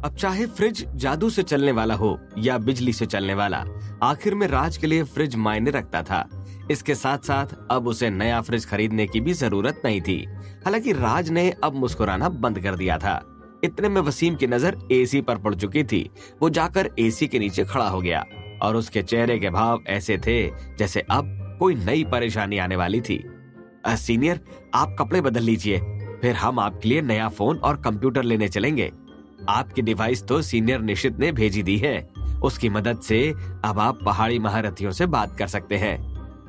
अब चाहे फ्रिज जादू से चलने वाला हो या बिजली से चलने वाला, आखिर में राज के लिए फ्रिज मायने रखता था। इसके साथ साथ अब उसे नया फ्रिज खरीदने की भी जरूरत नहीं थी। हालांकि राज ने अब मुस्कुराना बंद कर दिया था। इतने में वसीम की नजर एसी पर पड़ चुकी थी। वो जाकर एसी के नीचे खड़ा हो गया और उसके चेहरे के भाव ऐसे थे जैसे अब कोई नई परेशानी आने वाली थी। सीनियर, आप कपड़े बदल लीजिए, फिर हम आपके लिए नया फोन और कंप्यूटर लेने चलेंगे। आपकी डिवाइस तो सीनियर निशित ने भेजी दी है। उसकी मदद से अब आप पहाड़ी महारथियों से बात कर सकते हैं।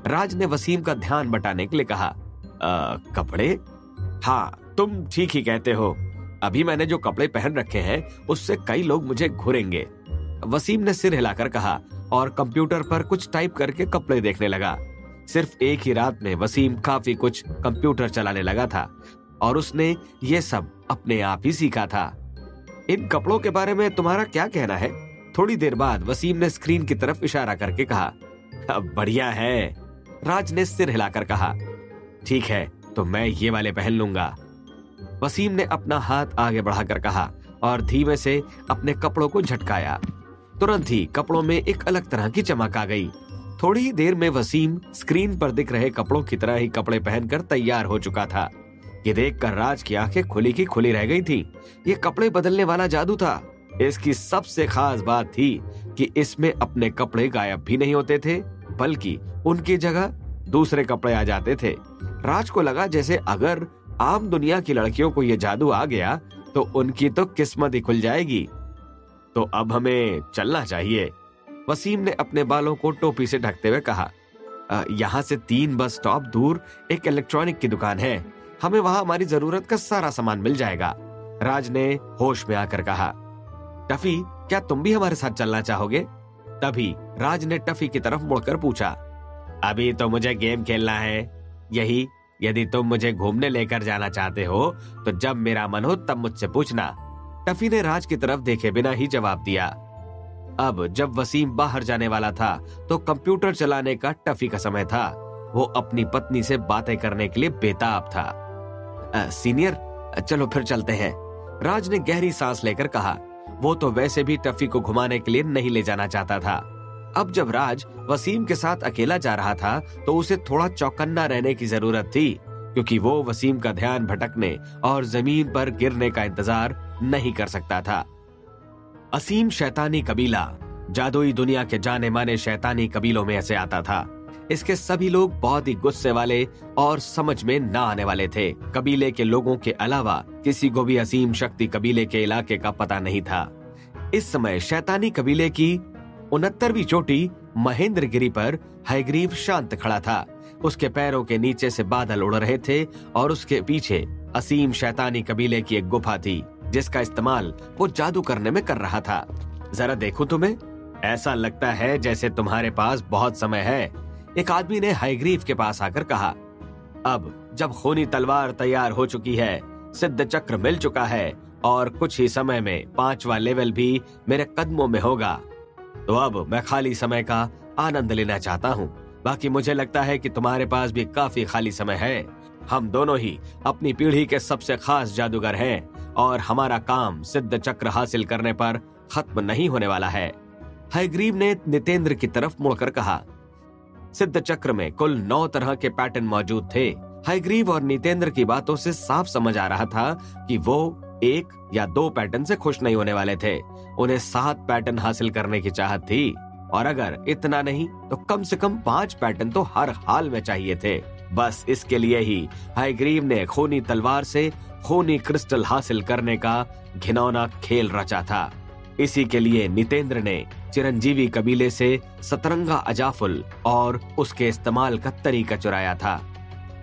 राज ने वसीम का ध्यान बटाने के लिए कहा, कपड़े? हाँ, तुम ठीक ही कहते हो। अभी मैंने जो कपड़े पहन रखे हैं उससे कई लोग मुझे घूरेंगे। वसीम ने सिर हिलाकर कहा और कंप्यूटर पर कुछ टाइप करके कपड़े देखने लगा। सिर्फ एक ही रात में वसीम काफी कुछ कंप्यूटर चलाने लगा था और उसने ये सब अपने आप ही सीखा था। इन कपड़ों के बारे में तुम्हारा क्या कहना है? थोड़ी देर बाद वसीम ने स्क्रीन की तरफ इशारा करके कहा, बढ़िया है। राज ने सिर हिलाकर कहा, ठीक है, तो मैं ये वाले पहन लूंगा। वसीम ने अपना हाथ आगे बढ़ाकर कहा और धीमे से अपने कपड़ों को झटकाया। तुरंत ही कपड़ों में एक अलग तरह की चमक आ गई। थोड़ी ही देर में वसीम स्क्रीन पर दिख रहे कपड़ों की तरह ही कपड़े पहनकर तैयार हो चुका था। ये देखकर राज की आंखें खुली की खुली रह गई थी। ये कपड़े बदलने वाला जादू था। इसकी सबसे खास बात थी कि इसमें अपने कपड़े गायब भी नहीं होते थे, बल्कि उनकी जगह दूसरे कपड़े आ जाते थे। राज को लगा जैसे अगर आम दुनिया की लड़कियों को यह जादू आ गया तो उनकी तो किस्मत ही खुल जाएगी। तो अब हमें चलना चाहिए। वसीम ने अपने बालों को टोपी से ढकते हुए कहा, यहाँ से 3 बस स्टॉप दूर एक इलेक्ट्रॉनिक की दुकान है। हमें वहां हमारी जरूरत का सारा सामान मिल जाएगा। राज ने होश में आकर कहा, टफी, क्या तुम भी हमारे साथ चलना चाहोगे? तभी राज ने टफी की तरफ मुड़कर पूछा, अभी तो मुझे गेम खेलना है। यही, यदि तुम मुझे घूमने लेकर जाना चाहते हो तो जब मेरा मन हो तब मुझसे पूछना। टफी ने राज की तरफ देखे बिना ही जवाब दिया। अब जब वसीम बाहर जाने वाला था तो कंप्यूटर चलाने का टफी का समय था। वो अपनी पत्नी से बातें करने के लिए बेताब था। सीनियर, चलो फिर चलते हैं। राज ने गहरी सांस लेकर कहा। वो तो वैसे भी टफी को घुमाने के लिए नहीं ले जाना चाहता था। अब जब राज वसीम के साथ अकेला जा रहा था तो उसे थोड़ा चौकन्ना रहने की जरूरत थी, क्योंकि वो वसीम का ध्यान भटकने और जमीन पर गिरने का इंतजार नहीं कर सकता था। असीम शैतानी कबीला जादुई दुनिया के जाने माने शैतानी कबीलों में ऐसे आता था। इसके सभी लोग बहुत ही गुस्से वाले और समझ में ना आने वाले थे। कबीले के लोगों के अलावा किसी को भी असीम शक्ति कबीले के इलाके का पता नहीं था। इस समय शैतानी कबीले की 69वीं चोटी महेंद्रगिरी पर हयग्रीव शांत खड़ा था। उसके पैरों के नीचे से बादल उड़ रहे थे और उसके पीछे असीम शैतानी कबीले की एक गुफा थी जिसका इस्तेमाल वो जादू करने में कर रहा था। जरा देखो तुम्हें, ऐसा लगता है जैसे तुम्हारे पास बहुत समय है, एक आदमी ने हयग्रीव के पास आकर कहा। अब जब खूनी तलवार तैयार हो चुकी है, सिद्ध चक्र मिल चुका है और कुछ ही समय में 5वां लेवल भी मेरे कदमों में होगा, तो अब मैं खाली समय का आनंद लेना चाहता हूँ। बाकी मुझे लगता है कि तुम्हारे पास भी काफी खाली समय है। हम दोनों ही अपनी पीढ़ी के सबसे खास जादूगर हैं और हमारा काम सिद्ध चक्र हासिल करने पर खत्म नहीं होने वाला है। हयग्रीव ने नितेंद्र की तरफ मुड़कर कहा। सिद्ध चक्र में कुल 9 तरह के पैटर्न मौजूद थे। हयग्रीव और नितेंद्र की बातों से साफ समझ आ रहा था कि वो 1 या 2 पैटर्न से खुश नहीं होने वाले थे। उन्हें 7 पैटर्न हासिल करने की चाहत थी और अगर इतना नहीं तो कम से कम 5 पैटर्न तो हर हाल में चाहिए थे। बस इसके लिए ही हयग्रीव ने खूनी तलवार से खूनी क्रिस्टल हासिल करने का घिनौना खेल रचा था। इसी के लिए नितेंद्र ने चिरंजीवी कबीले से सतरंगा अजाफुल और उसके इस्तेमाल का तरीका चुराया था।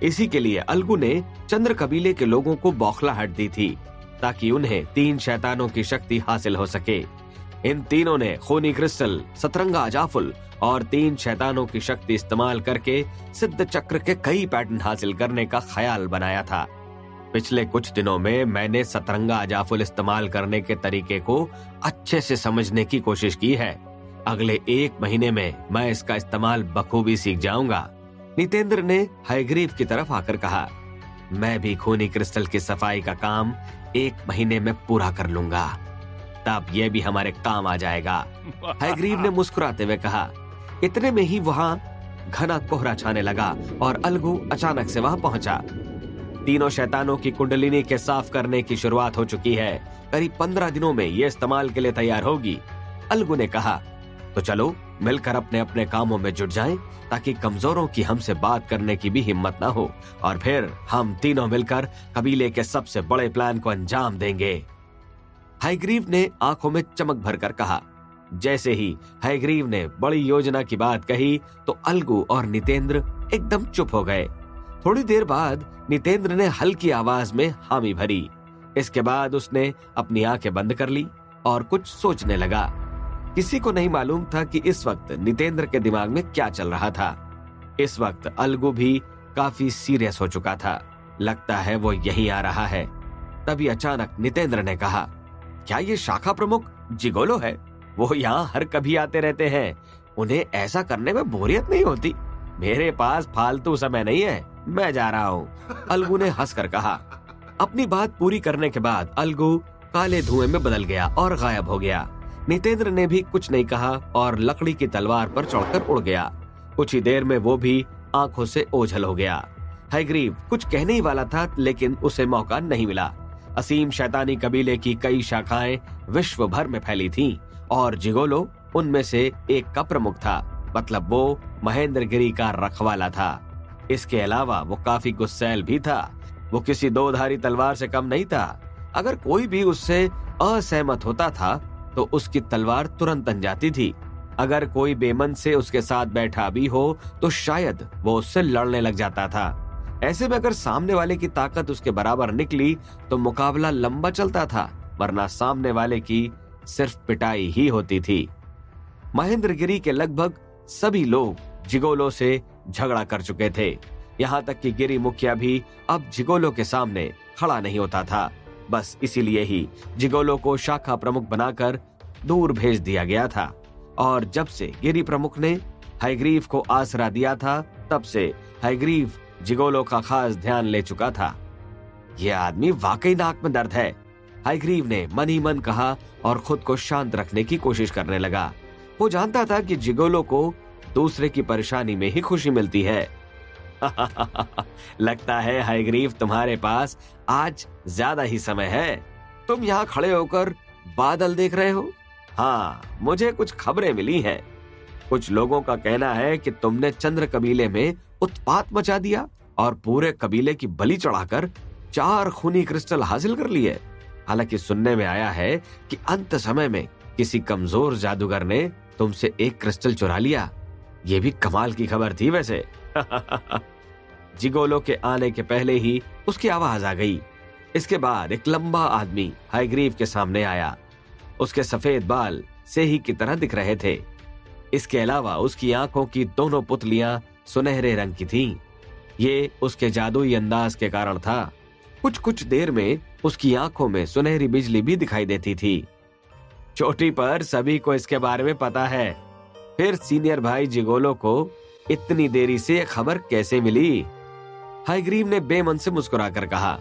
इसी के लिए अलगू ने चंद्र कबीले के लोगों को बौखलाहट दी थी ताकि उन्हें 3 शैतानों की शक्ति हासिल हो सके। इन तीनों ने खूनी क्रिस्टल, सतरंगा अजाफुल और 3 शैतानों की शक्ति इस्तेमाल करके सिद्ध चक्र के कई पैटर्न हासिल करने का ख्याल बनाया था। पिछले कुछ दिनों में मैंने सतरंगा अजाफुल इस्तेमाल करने के तरीके को अच्छे से समझने की कोशिश की है। अगले 1 महीने में मैं इसका इस्तेमाल बखूबी सीख जाऊंगा। नितेंद्र ने हयग्रीव की तरफ आकर कहा, मैं भी खूनी क्रिस्टल की सफाई का काम 1 महीने में पूरा कर लूंगा। तब ये भी हमारे काम आ जाएगा। हैग्रीव ने मुस्कुराते हुए कहा। इतने में ही वहां घना कोहरा छाने लगा और अलगू अचानक से वहां पहुंचा। तीनों शैतानों की कुंडलिनी के साफ करने की शुरुआत हो चुकी है। करीब 15 दिनों में ये इस्तेमाल के लिए तैयार होगी। अलगू ने कहा, तो चलो मिलकर अपने अपने कामों में जुट जाएं, ताकि कमजोरों की हमसे बात करने की भी हिम्मत ना हो, और फिर हम तीनों मिलकर कबीले के सबसे बड़े प्लान को अंजाम देंगे। हैग्रीव ने आंखों में चमक भरकर कहा। जैसे ही हैग्रीव ने बड़ी योजना की बात कही तो अलगू और नितेंद्र एकदम चुप हो गए। थोड़ी देर बाद नितेंद्र ने हल्की आवाज में हामी भरी। इसके बाद उसने अपनी आंखें बंद कर ली और कुछ सोचने लगा। किसी को नहीं मालूम था कि इस वक्त नितेंद्र के दिमाग में क्या चल रहा था। इस वक्त अलगू भी काफी सीरियस हो चुका था। लगता है वो यहीं आ रहा है। तभी अचानक नितेंद्र ने कहा, क्या ये शाखा प्रमुख जिगोलो है? वो यहाँ हर कभी आते रहते हैं। उन्हें ऐसा करने में बोरियत नहीं होती? मेरे पास फालतू समय नहीं है, मैं जा रहा हूँ। अलगू ने हंसकर कहा। अपनी बात पूरी करने के बाद अलगू काले धुएं में बदल गया और गायब हो गया। नितेंद्र ने भी कुछ नहीं कहा और लकड़ी की तलवार पर चढ़कर उड़ गया। कुछ ही देर में वो भी आंखों से ओझल हो गया। हैग्रीव कुछ कहने ही वाला था, लेकिन उसे मौका नहीं मिला। असीम शैतानी कबीले की कई शाखाएं विश्व भर में फैली थीं और जिगोलो उनमें से एक का प्रमुख था। मतलब वो महेंद्रगिरी का रखवाला था। इसके अलावा वो काफी गुस्सैल भी था। वो किसी दो-धारी तलवार से कम नहीं था। अगर कोई भी उससे असहमत होता था तो उसकी तलवार तुरंत अन जाती थी। अगर कोई बेमन से उसके साथ बैठा भी हो तो शायद वो उससे लड़ने लग जाता था। ऐसे में अगर सामने वाले की ताकत उसके बराबर निकली तो मुकाबला लंबा चलता था, वरना सामने वाले की सिर्फ पिटाई ही होती थी। महेंद्रगिरी के लगभग सभी लोग जिगोलो से झगड़ा कर चुके थे। यहाँ तक कि गिरी मुखिया भी अब जिगोलो के सामने खड़ा नहीं होता था। बस इसीलिए ही जिगोलो को शाखा प्रमुख बनाकर दूर भेज दिया गया था। और जब से गिरी प्रमुख ने हैग्रीव को आसरा दिया था, तब से हैग्रीव जिगोलो का खास ध्यान ले चुका था। यह आदमी वाकई नाक में दर्द है, हैग्रीव ने मन ही मन कहा और खुद को शांत रखने की कोशिश करने लगा। वो जानता था कि जिगोलो को दूसरे की परेशानी में ही खुशी मिलती है। लगता है हैग्रीव तुम्हारे पास आज ज्यादा ही समय है। तुम यहाँ खड़े होकर बादल देख रहे हो? हाँ, मुझे कुछ खबरें मिली हैं। कुछ लोगों का कहना है कि तुमने चंद्र कबीले में उत्पात मचा दिया और पूरे कबीले की बलि चढ़ाकर 4 खूनी क्रिस्टल हासिल कर लिए। हालांकि सुनने में आया है कि अंत समय में किसी कमजोर जादूगर ने तुमसे एक क्रिस्टल चुरा लिया। ये भी कमाल की खबर थी वैसे। जिगोलो के आने के पहले ही उसकी आवाज आ गई। इसके बाद एक लंबा आदमी हैग्रीव के सामने आया। उसके सफेद बाल सेही की तरह दिख रहे थे। इसके अलावा उसकी आंखों की दोनों पुतलियां सुनहरे रंग की थीं। ये उसके जादुई अंदाज के कारण था। कुछ कुछ देर में उसकी आंखों में सुनहरी बिजली भी दिखाई देती थी। चोटी पर सभी को इसके बारे में पता है। फिर सीनियर भाई जिगोलो को इतनी देरी से खबर कैसे मिली? हैग्रीव ने बेमन से मुस्कुराकर कहा।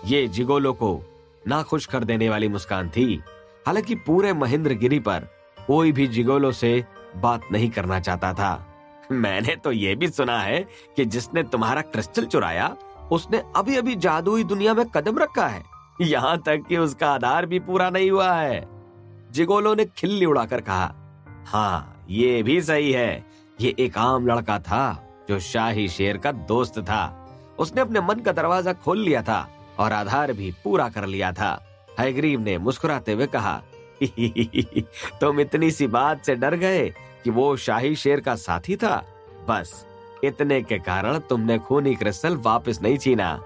ये जिगोलो को नाखुश कर देने वाली मुस्कान थी। हालांकि पूरे महेंद्रगिरी पर कोई भी जिगोलो से बात नहीं करना चाहता था। मैंने तो ये भी सुना है कि जिसने तुम्हारा क्रिस्टल चुराया उसने अभी अभी जादुई दुनिया में कदम रखा है। यहाँ तक कि उसका आधार भी पूरा नहीं हुआ है। जिगोलो ने खिल्ली उड़ाकर कहा। हाँ, ये भी सही है। ये एक आम लड़का था जो शाही शेर का दोस्त था। उसने अपने मन का दरवाजा खोल लिया था और आधार भी पूरा कर लिया था। हैग्रीव ने मुस्कुराते हुए कहा। तुम इतनी सी बात से डर गए कि वो शाही शेर का साथी था? बस इतने के कारण तुमने खूनी क्रिस्टल वापस नहीं छीना।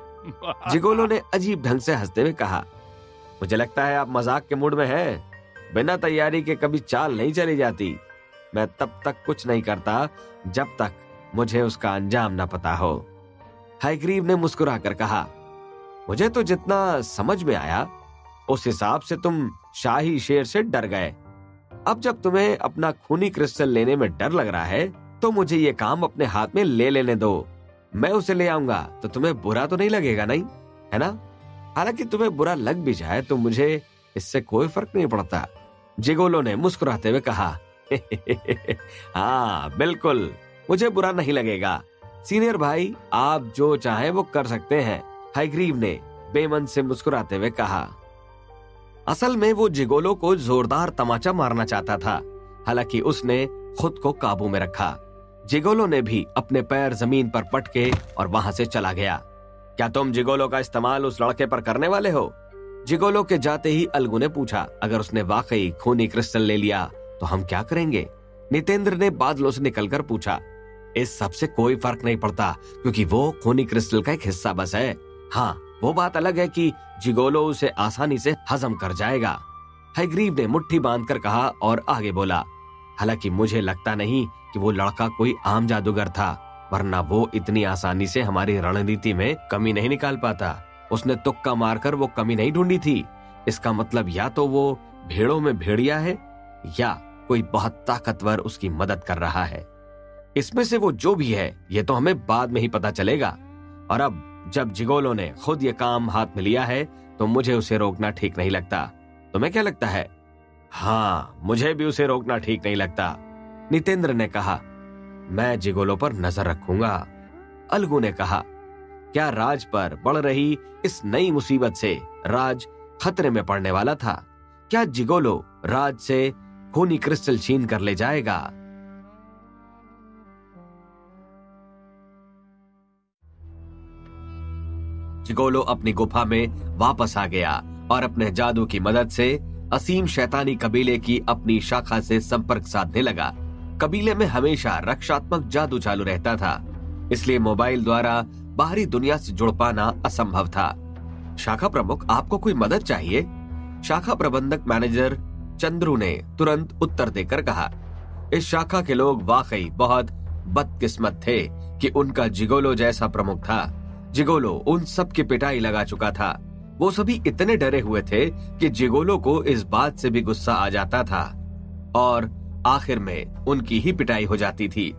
जिगोलो ने अजीब ढंग से हंसते हुए कहा। मुझे लगता है आप मजाक के मूड में हैं। बिना तैयारी के कभी चाल नहीं चली जाती। मैं तब तक कुछ नहीं करता जब तक मुझे उसका अंजाम न पता हो। हैग्रीव ने मुस्कुराकर कहा। मुझे तो जितना समझ में आया उस हिसाब से तुम शाही शेर से डर गए। अब जब तुम्हें अपना खूनी क्रिस्टल लेने में डर लग रहा है तो मुझे ये काम अपने हाथ में ले लेने दो। मैं उसे ले आऊंगा तो तुम्हें बुरा तो नहीं लगेगा, नहीं है ना? हालांकि तुम्हें बुरा लग भी जाए तो मुझे इससे कोई फर्क नहीं पड़ता। जिगोलो ने मुस्कुराते हुए कहा, हाँ बिल्कुल, मुझे बुरा नहीं लगेगा। सीनियर भाई, आप जो चाहे वो कर सकते हैं, हाइग्रीव ने बेमन से मुस्कुराते हुए कहा। असल में वो जिगोलो को जोरदार तमाचा मारना चाहता था, हालांकि उसने खुद को काबू में रखा। जिगोलो ने भी अपने पैर जमीन पर पटके और वहां से चला गया। क्या तुम जिगोलो का इस्तेमाल उस लड़के पर करने वाले हो? जिगोलो के जाते ही अलगू ने पूछा। अगर उसने वाकई खूनी क्रिस्टल ले लिया तो हम क्या करेंगे? नितेंद्र ने बादलों से निकलकर पूछा। इस सब से कोई फर्क नहीं पड़ता, क्योंकि वो खूनी क्रिस्टल का एक हिस्सा बस है। हाँ, वो बात अलग है कि जिगोलो उसे आसानी से हजम कर जाएगा। हाइग्रीव ने मुट्ठी बांधकर कहा और आगे बोला, हालांकि मुझे लगता नहीं कि वो लड़का कोई आम जादूगर था, वरना वो इतनी आसानी से हमारी रणनीति में कमी नहीं निकाल पाता। उसने तुक्का मारकर वो कमी नहीं ढूंढी थी। इसका मतलब या तो वो भेड़ों में भेड़िया है या कोई बहुत ताकतवर उसकी मदद कर रहा है। इसमें से वो जो भी है, ये तो हमें बाद में ही पता चलेगा। और अब जब जिगोलो ने खुद ये काम हाथ में लिया है तो मुझे उसे रोकना ठीक नहीं लगता। तुम्हें क्या लगता है? हाँ, मुझे भी उसे रोकना ठीक नहीं लगता, नितेंद्र ने कहा। मैं जिगोलो पर नजर रखूंगा, अलगू ने कहा। क्या राज पर बढ़ रही इस नई मुसीबत से राज खतरे में पड़ने वाला था? क्या जिगोलो राज से खूनी क्रिस्टल छीन कर ले जाएगा? जिगोलो अपनी गुफा में वापस आ गया और अपने जादू की मदद से असीम शैतानी कबीले की अपनी शाखा से संपर्क साधने लगा। कबीले में हमेशा रक्षात्मक जादू चालू रहता था, इसलिए मोबाइल द्वारा बाहरी दुनिया से जुड़ पाना असंभव था। शाखा प्रमुख, आपको कोई मदद चाहिए? शाखा प्रबंधक मैनेजर चंद्रू ने तुरंत उत्तर देकर कहा। इस शाखा के लोग वाकई बहुत बदकिस्मत थे कि उनका जिगोलो जैसा प्रमुख था। जिगोलो उन सब की पिटाई लगा चुका था। वो सभी इतने डरे हुए थे कि जिगोलो को इस बात से भी गुस्सा आ जाता था और आखिर में उनकी ही पिटाई हो जाती थी।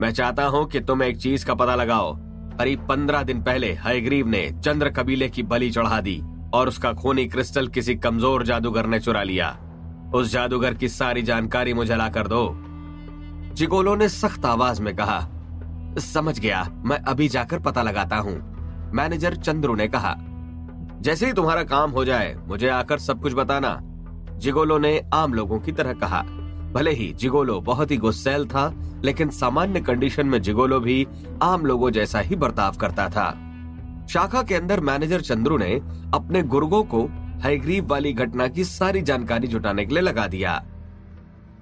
मैं चाहता हूं कि तुम एक चीज का पता लगाओ। करीब 15 दिन पहले हाइग्रीव ने चंद्र कबीले की बलि चढ़ा दी और उसका खूनी क्रिस्टल किसी कमजोर जादूगर ने चुरा लिया। उस जादूगर की सारी जानकारी मुझे ला कर दो। जिगोलो ने सख्त आवाज में कहा। समझ गया, मैं अभी जाकर पता लगाता हूँ, मैनेजर चंद्रू ने कहा। जैसे ही तुम्हारा काम हो जाए मुझे आकर सब कुछ बताना, जिगोलो ने आम लोगों की तरह कहा। भले ही जिगोलो बहुत ही गुस्सैल था, लेकिन सामान्य कंडीशन में जिगोलो भी आम लोगों जैसा ही बर्ताव करता था। शाखा के अंदर मैनेजर चंद्रू ने अपने गुर्गों को हाइग्रीव वाली घटना की सारी जानकारी जुटाने के लिए लगा दिया।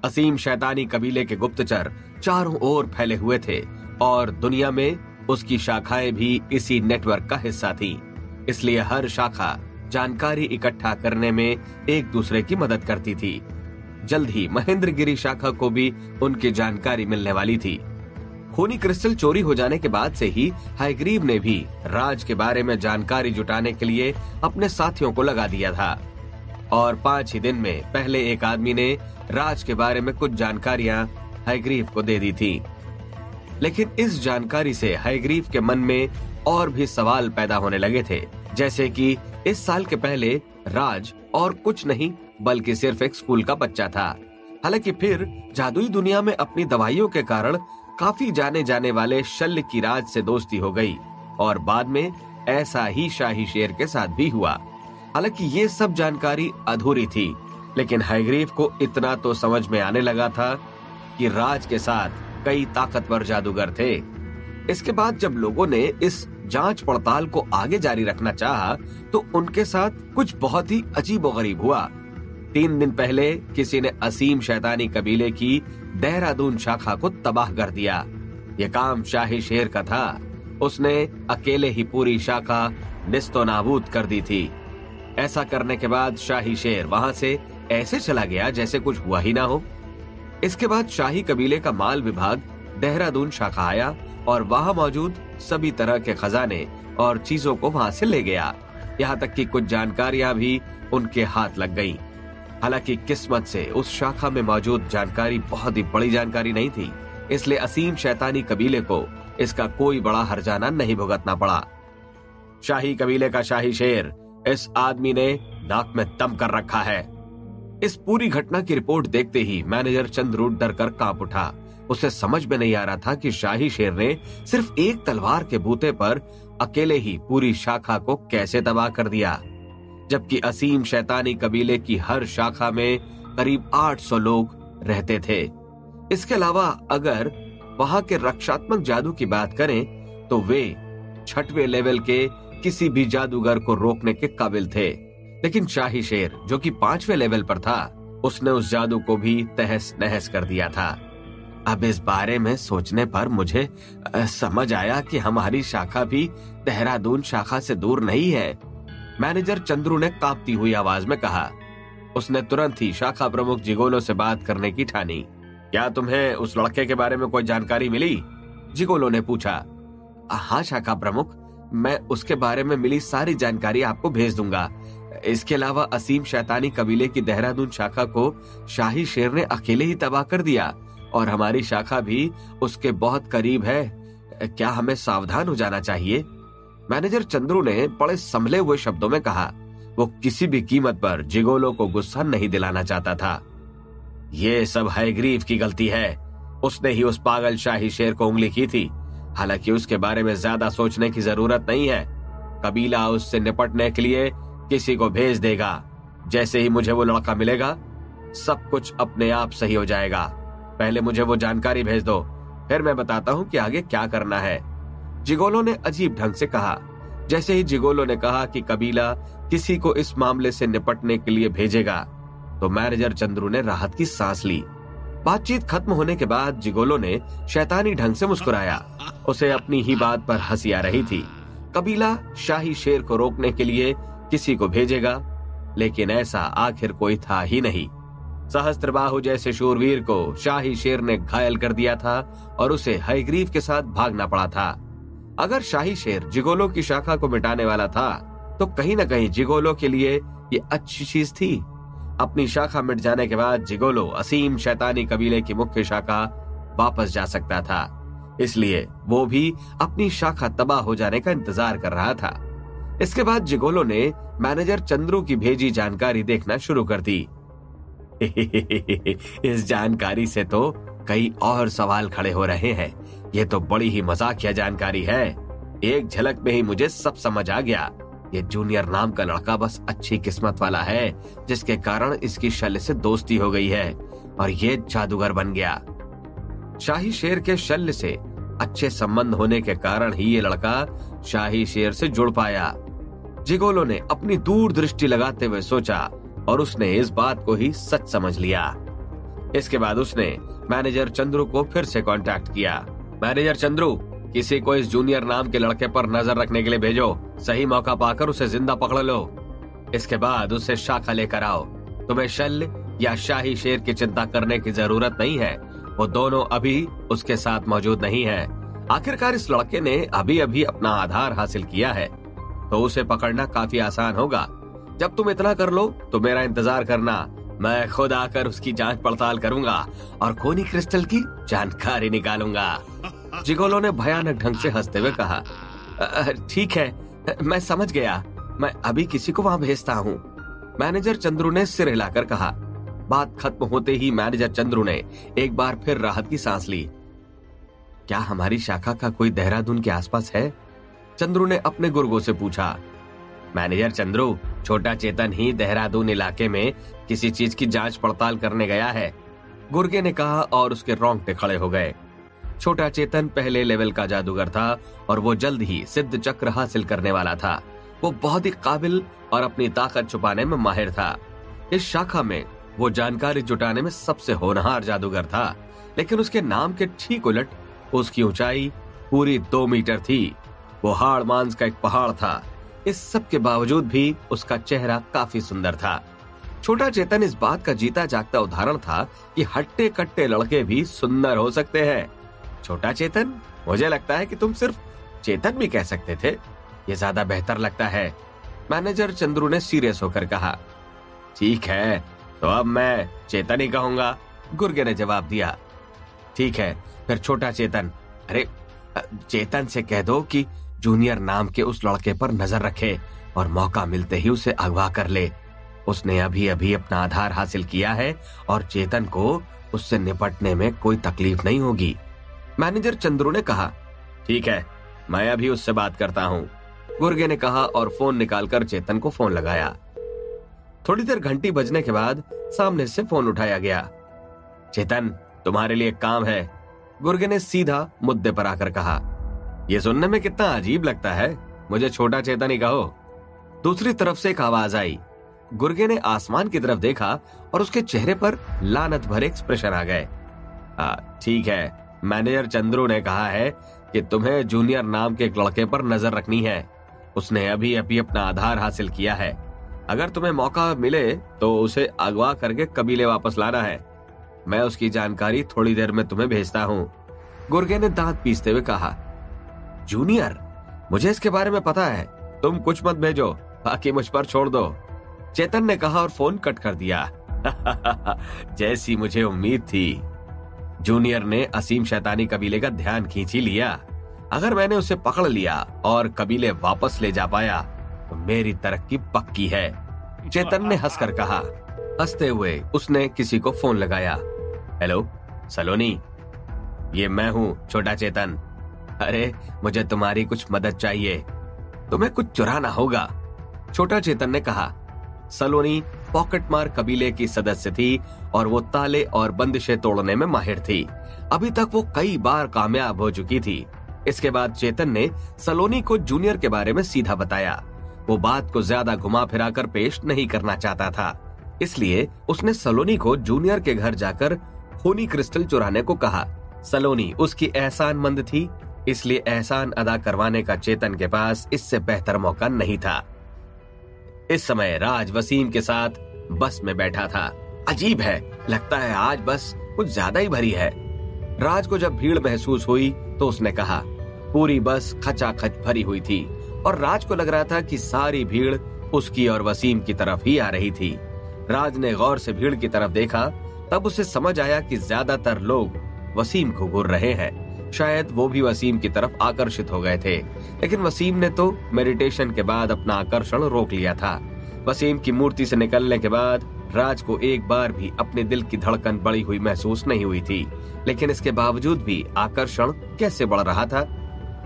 असीम शैतानी कबीले के गुप्तचर चारों ओर फैले हुए थे और दुनिया में उसकी शाखाएं भी इसी नेटवर्क का हिस्सा थी, इसलिए हर शाखा जानकारी इकट्ठा करने में एक दूसरे की मदद करती थी। जल्द ही महेंद्रगिरी शाखा को भी उनकी जानकारी मिलने वाली थी। खूनी क्रिस्टल चोरी हो जाने के बाद से ही हाइग्रीव ने भी राज के बारे में जानकारी जुटाने के लिए अपने साथियों को लगा दिया था और 5 ही दिन में पहले एक आदमी ने राज के बारे में कुछ जानकारियां हाइग्रीव को दे दी थी। लेकिन इस जानकारी से हाइग्रीव के मन में और भी सवाल पैदा होने लगे थे, जैसे कि इस साल के पहले राज और कुछ नहीं बल्कि सिर्फ एक स्कूल का बच्चा था। हालांकि फिर जादुई दुनिया में अपनी दवाइयों के कारण काफी जाने जाने वाले शल्य की राज से दोस्ती हो गई और बाद में ऐसा ही शाही शेर के साथ भी हुआ। हालांकि ये सब जानकारी अधूरी थी, लेकिन हाइग्रीव को इतना तो समझ में आने लगा था कि राज के साथ कई ताकतवर जादूगर थे। इसके बाद जब लोगों ने इस जांच पड़ताल को आगे जारी रखना चाहा, तो उनके साथ कुछ बहुत ही अजीबोगरीब हुआ। 3 दिन पहले किसी ने असीम शैतानी कबीले की देहरादून शाखा को तबाह कर दिया। ये काम शाही शेर का था। उसने अकेले ही पूरी शाखा निस्तो नाबूद कर दी थी। ऐसा करने के बाद शाही शेर वहां से ऐसे चला गया जैसे कुछ हुआ ही ना हो। इसके बाद शाही कबीले का माल विभाग देहरादून शाखा आया और वहां मौजूद सभी तरह के खजाने और चीजों को वहां से ले गया। यहाँ तक कि कुछ जानकारियां भी उनके हाथ लग गईं। हालांकि किस्मत से उस शाखा में मौजूद जानकारी बहुत ही बड़ी जानकारी नहीं थी, इसलिए असीम शैतानी कबीले को इसका कोई बड़ा हर्जाना नहीं भुगतना पड़ा। शाही कबीले का शाही शेर, इस आदमी ने नाक में दम कर रखा है। इस पूरी घटना की रिपोर्ट देखते ही मैनेजर चंद्रू डर कर कांप उठा। उसे समझ में नहीं आ रहा था कि शाही शेर ने सिर्फ एक तलवार के बूते पर अकेले ही पूरी शाखा को कैसे तबाह कर दिया, जबकि असीम शैतानी कबीले की हर शाखा में करीब 800 लोग रहते थे। इसके अलावा अगर वहां के रक्षात्मक जादू की बात करें तो वे 6वें लेवल के किसी भी जादूगर को रोकने के काबिल थे। लेकिन शाही शेर जो कि 5वें लेवल पर था, उसने उस जादू को भी तहस नहस कर दिया था। अब इस बारे में सोचने पर मुझे समझ आया कि हमारी शाखा भी देहरादून शाखा से दूर नहीं है, मैनेजर चंद्रू ने कांपती हुई आवाज में कहा। उसने तुरंत ही शाखा प्रमुख जिगोलो से बात करने की ठानी। क्या तुम्हें उस लड़के के बारे में कोई जानकारी मिली? जिगोलो ने पूछा। हाँ शाखा प्रमुख, मैं उसके बारे में मिली सारी जानकारी आपको भेज दूंगा। इसके अलावा असीम शैतानी कबीले की देहरादून शाखा को शाही शेर ने अकेले ही तबाह कर दिया और हमारी शाखा भी उसके बहुत करीब है। क्या हमें सावधान हो जाना चाहिए? मैनेजर चंद्रू ने बड़े संभले हुए शब्दों में कहा। वो किसी भी कीमत पर जिगोलो को गुस्सा नहीं दिलाना चाहता था। ये सब हायग्रीव की गलती है। उसने ही उस पागल शाही शेर को उंगली की थी। हालांकि उसके बारे में ज्यादा सोचने की जरूरत नहीं है। कबीला उससे निपटने के लिए किसी को भेज देगा। जैसे ही मुझे वो लड़का मिलेगा, सब कुछ अपने आप सही हो जाएगा। पहले मुझे वो जानकारी भेज दो, फिर मैं बताता हूँ कि आगे क्या करना है, जिगोलो ने अजीब ढंग से कहा। जैसे ही जिगोलो ने कहा कि कबीला किसी को इस मामले से निपटने के लिए भेजेगा, तो मैनेजर चंद्रू ने राहत की सांस ली। बातचीत खत्म होने के बाद जिगोलो ने शैतानी ढंग से मुस्कुराया। उसे अपनी ही बात पर हंसी आ रही थी। कबीला शाही शेर को रोकने के लिए किसी को भेजेगा, लेकिन ऐसा आखिर कोई था ही नहीं। सहस्त्रबाहु जैसे शूरवीर को शाही शेर ने घायल कर दिया था और उसे हायग्रीव के साथ भागना पड़ा था। अगर शाही शेर जिगोलो की शाखा को मिटाने वाला था, तो कहीं न कहीं जिगोलो के लिए ये अच्छी चीज थी। अपनी शाखा मिट जाने के बाद जिगोलो असीम शैतानी कबीले की मुख्य शाखा वापस जा सकता था। इसलिए वो भी अपनी शाखा तबाह हो जाने का इंतजार कर रहा था। इसके बाद जिगोलो ने मैनेजर चंद्रू की भेजी जानकारी देखना शुरू कर दी। इस जानकारी से तो कई और सवाल खड़े हो रहे हैं। ये तो बड़ी ही मजाकिया जानकारी है। एक झलक में ही मुझे सब समझ आ गया। ये जूनियर नाम का लड़का बस अच्छी किस्मत वाला है, जिसके कारण इसकी शल्य से दोस्ती हो गई है और ये जादूगर बन गया। शाही शेर के शल्य से अच्छे संबंध होने के कारण ही ये लड़का शाही शेर से जुड़ पाया। जिगोलो ने अपनी दूरदृष्टि लगाते हुए सोचा और उसने इस बात को ही सच समझ लिया। इसके बाद उसने मैनेजर चंद्रू को फिर से कांटेक्ट किया। मैनेजर चंद्रू, किसी को इस जूनियर नाम के लड़के पर नजर रखने के लिए भेजो। सही मौका पाकर उसे जिंदा पकड़ लो। इसके बाद उसे शाखा लेकर आओ। तुम्हें शल्य या शाही शेर की चिंता करने की जरूरत नहीं है। वो दोनों अभी उसके साथ मौजूद नहीं है। आखिरकार इस लड़के ने अभी अभी अपना आधार हासिल किया है, तो उसे पकड़ना काफी आसान होगा। जब तुम इतना कर लो तो मेरा इंतजार करना। मैं खुद आकर उसकी जांच पड़ताल करूंगा और खोनी क्रिस्टल की जानकारी निकालूंगा। जिगोलो ने भयानक ढंग से हंसते हुए कहा। ठीक है, मैं समझ गया। मैं अभी किसी को वहां भेजता हूँ, मैनेजर चंद्रू ने सिर हिलाकर कहा। बात खत्म होते ही मैनेजर चंद्रू ने एक बार फिर राहत की सांस ली। क्या हमारी शाखा का कोई देहरादून के आसपास है? चंद्रू ने अपने गुर्गों से पूछा। मैनेजर चंद्रू, छोटा चेतन ही देहरादून इलाके में किसी चीज की जांच पड़ताल करने गया है, गुर्गे ने कहा और उसके रोंगटे खड़े हो गए। छोटा चेतन पहले लेवल का जादूगर था और वो जल्द ही सिद्ध चक्र हासिल करने वाला था। वो बहुत ही काबिल और अपनी ताकत छुपाने में माहिर था। इस शाखा में वो जानकारी जुटाने में सबसे होनहार जादूगर था, लेकिन उसके नाम के ठीक उलट उसकी ऊंचाई पूरी 2 मीटर थी। वो हाड़ मांस का एक पहाड़ था। इस सब के बावजूद भी उसका चेहरा काफी सुंदर था। छोटा चेतन इस बात का जीता जागता उदाहरण था कि हट्टे कट्टे लड़के भी सुंदर हो सकते हैं। छोटा चेतन, मुझे लगता है कि तुम सिर्फ चेतन भी कह सकते थे, ये ज्यादा बेहतर लगता है, मैनेजर चंद्रू ने सीरियस होकर कहा। ठीक है, तो अब मैं चेतन ही कहूंगा, गुर्गे ने जवाब दिया। ठीक है, फिर छोटा चेतन। अरे चेतन से कह दो कि जूनियर नाम के उस लड़के पर नजर रखे और मौका मिलते ही उसे अगवा कर ले। उसने अभी अभी अपना आधार हासिल किया है और चेतन को उससे निपटने में कोई तकलीफ नहीं होगी। मैनेजर चंद्रू ने कहा, ठीक है, मैं अभी उससे बात करता हूँ, गुर्गे ने कहा और फोन निकालकर चेतन को फोन लगाया। थोड़ी देर घंटी बजने के बाद सामने से फोन उठाया गया। चेतन, तुम्हारे लिए एक काम है, गुर्गे ने सीधा मुद्दे पर आकर कहा। यह सुनने में कितना अजीब लगता है, मुझे छोटा चेतन ही कहो। दूसरी तरफ से एक आवाज आई। गुर्गे ने आसमान की तरफ देखा और उसके चेहरे पर लानत भरे एक्सप्रेशन आ गए। ठीक है, मैनेजर चंद्रू ने कहा है कि तुम्हें जूनियर नाम के एक लड़के पर नजर रखनी है। उसने अभी अभी अपना आधार हासिल किया है। अगर तुम्हें मौका मिले तो उसे अगवा करके कबीले वापस लाना है। मैं उसकी जानकारी थोड़ी देर में तुम्हें भेजता हूँ, गुर्गे ने दांत पीसते हुए कहा। जूनियर, मुझे इसके बारे में पता है, तुम कुछ मत भेजो, बाकी मुझ पर छोड़ दो, चेतन ने कहा और फोन कट कर दिया। जैसी मुझे उम्मीद थी। जूनियर ने असीम शैतानी कबीले का ध्यान खींच ही लिया। अगर मैंने उसे पकड़ लिया और कबीले वापस ले जा पाया तो मेरी तरक्की पक्की है, चेतन ने हंसकर कहा। हंसते हुए उसने किसी को फोन लगाया। हेलो सलोनी, ये मैं हूँ छोटा चेतन। अरे मुझे तुम्हारी कुछ मदद चाहिए, तुम्हें कुछ चुराना होगा, छोटा चेतन ने कहा। सलोनी पॉकेटमार कबीले की सदस्य थी और वो ताले और बंदिशें तोड़ने में माहिर थी। अभी तक वो कई बार कामयाब हो चुकी थी। इसके बाद चेतन ने सलोनी को जूनियर के बारे में सीधा बताया। वो बात को ज्यादा घुमा फिरा कर पेश नहीं करना चाहता था, इसलिए उसने सलोनी को जूनियर के घर जाकर खूनी क्रिस्टल चुराने को कहा। सलोनी उसकी एहसानमंद थी, इसलिए एहसान अदा करवाने का चेतन के पास इससे बेहतर मौका नहीं था। इस समय राज वसीम के साथ बस में बैठा था। अजीब है, लगता है आज बस कुछ ज्यादा ही भरी है। राज को जब भीड़ महसूस हुई तो उसने कहा। पूरी बस खचाखच भरी हुई थी और राज को लग रहा था कि सारी भीड़ उसकी और वसीम की तरफ ही आ रही थी। राज ने गौर से भीड़ की तरफ देखा, तब उसे समझ आया कि ज्यादातर लोग वसीम को घूर रहे हैं। शायद वो भी वसीम की तरफ आकर्षित हो गए थे, लेकिन वसीम ने तो मेडिटेशन के बाद अपना आकर्षण रोक लिया था। वसीम की मूर्ति से निकलने के बाद राज को एक बार भी अपने दिल की धड़कन बढ़ी हुई महसूस नहीं हुई थी, लेकिन इसके बावजूद भी आकर्षण कैसे बढ़ रहा था।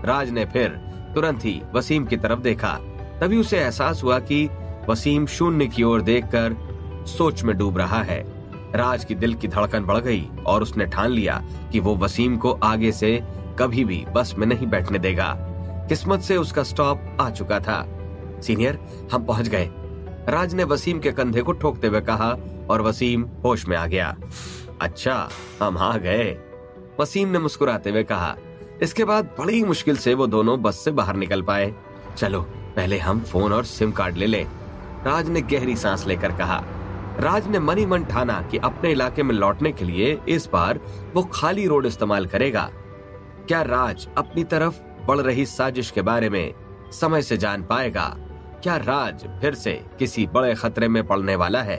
राज ने फिर तुरंत ही वसीम की तरफ देखा। तभी उसे एहसास हुआ कि वसीम शून्य की ओर देखकर सोच में डूब रहा है। राज की दिल की धड़कन बढ़ गई और उसने ठान लिया कि वो वसीम को आगे से कभी भी बस में नहीं बैठने देगा। किस्मत से उसका स्टॉप आ चुका था। सीनियर, हम पहुंच गए, राज ने वसीम के कंधे को ठोकते हुए कहा और वसीम होश में आ गया। अच्छा, हम आ गए, वसीम ने मुस्कुराते हुए कहा। इसके बाद बड़ी मुश्किल से वो दोनों बस से बाहर निकल पाए। चलो पहले हम फोन और सिम कार्ड ले लें, राज ने गहरी सांस लेकर कहा। राज ने मन ही मन ठाना कि अपने इलाके में लौटने के लिए इस बार वो खाली रोड इस्तेमाल करेगा। क्या राज अपनी तरफ बढ़ रही साजिश के बारे में समय से जान पाएगा? क्या राज फिर से किसी बड़े खतरे में पड़ने वाला है?